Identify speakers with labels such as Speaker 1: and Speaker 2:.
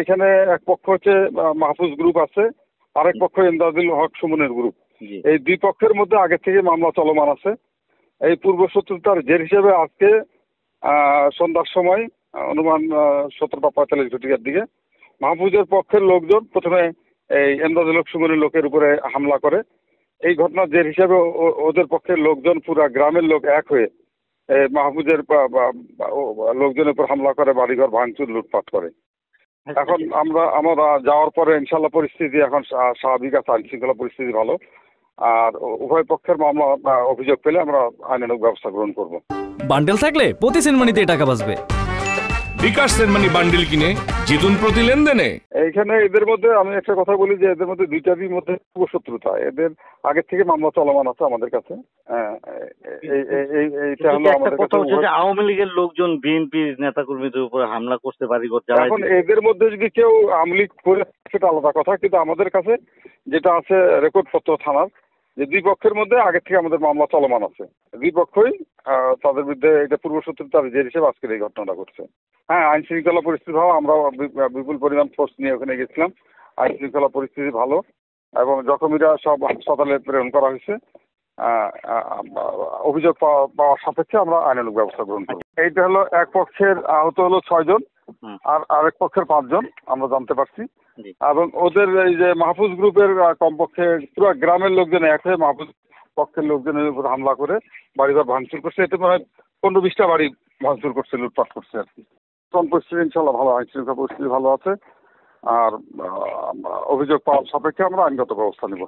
Speaker 1: এখানে এক পক্ষ হচ্ছে মাহফুজ গ্রুপ আছে, আরেক পক্ষ ইমদাদুল হক সুমনের গ্রুপ। এই দুই পক্ষের মধ্যে আগে থেকে মামলা চলমান আছে। এই পূর্ব শত্রুতার জের হিসেবে আজকে সন্ধ্যার সময় অনুমান 17:45 ঘটিকার দিকে মাহফুজের পক্ষের লোকজন প্রথমে এই ইমদাদুল হক সুমনের লোকের উপরে হামলা করে। এই ঘটনার জের হিসেবে ওদের পক্ষের লোকজন পুরা গ্রামের লোক এক হয়ে মাহফুজের লোকজনের উপর হামলা করে, বাড়িঘর ভাঙচুর লুটপাট করে। এখন আমরা যাওয়ার পরে ইনশাল্লাহ পরিস্থিতি এখন স্বাভাবিক আছে, আইন শৃঙ্খলা পরিস্থিতি ভালো। আর উভয় পক্ষের মামলা অভিযোগ পেলে আমরা আইনানুগ ব্যবস্থা গ্রহণ করব।
Speaker 2: বান্ডেল থাকলে প্রতি সেনমানিতে টাকা বাঁচবে।
Speaker 3: বিকাশ সেনমানি বান্ডেল কিনে জিতুন প্রতি লেনদেনে।
Speaker 1: এইখানে এদের মধ্যে আমি একটা কথা বলি যে এদের মধ্যে দুইটারই মধ্যে শত্রুতা, এদের আগের থেকে মামলা চলমান আছে আমাদের কাছে।
Speaker 4: আওয়ামী লীগের লোকজন বিএনপির নেতাকর্মীদের উপরে হামলা করতে পারি।
Speaker 1: এখন এদের মধ্যে যদি কেউ আওয়ামী লীগ করে সেটা আলাদা কথা, কিন্তু আমাদের কাছে যেটা আছে রেকর্ডপত্র থানার, যে দুই পক্ষের মধ্যে আগের থেকে আমাদের মামলা চলমান আছে। দুই পক্ষই তাদের বিরুদ্ধে এটা পূর্ব শত্রুতার জের হিসেবে আজকের এই ঘটনাটা ঘটছে। হ্যাঁ, আইন শৃঙ্খলা পরিস্থিতি ভালো, আমরা বিপুল পরিমাণ ফোর্স নিয়ে ওখানে গেছিলাম। আইন শৃঙ্খলা পরিস্থিতি ভালো এবং জখমিরা সব হাসপাতালে প্রেরণ করা হয়েছে। অভিযোগ পাওয়ার সাপেক্ষে আমরা আইনানুগ ব্যবস্থা গ্রহণ করব। এইটা হলো এক পক্ষের আহত হলো 6 জন আর আরেক পক্ষের 5 জন আমরা জানতে পারছি। এবং ওদের এই যে মাহফুজ গ্রুপের কমপক্ষে পুরো গ্রামের লোকজন এক হয়ে মাহফুজ পক্ষের লোকজনের উপর হামলা করে বাড়িঘর ভাঙচুর করছে। এতে মনে হয় 15-20টা বাড়ি ভাঙচুর করছে, লুটপাট করছে আর কি। কোন পরিস্থিতি ইনশাল্লাহ ভালো, আইন শৃঙ্খলা পরিস্থিতি ভালো আছে। আর অভিযোগ পাওয়ার সাপেক্ষে আমরা আইনগত ব্যবস্থা নেব।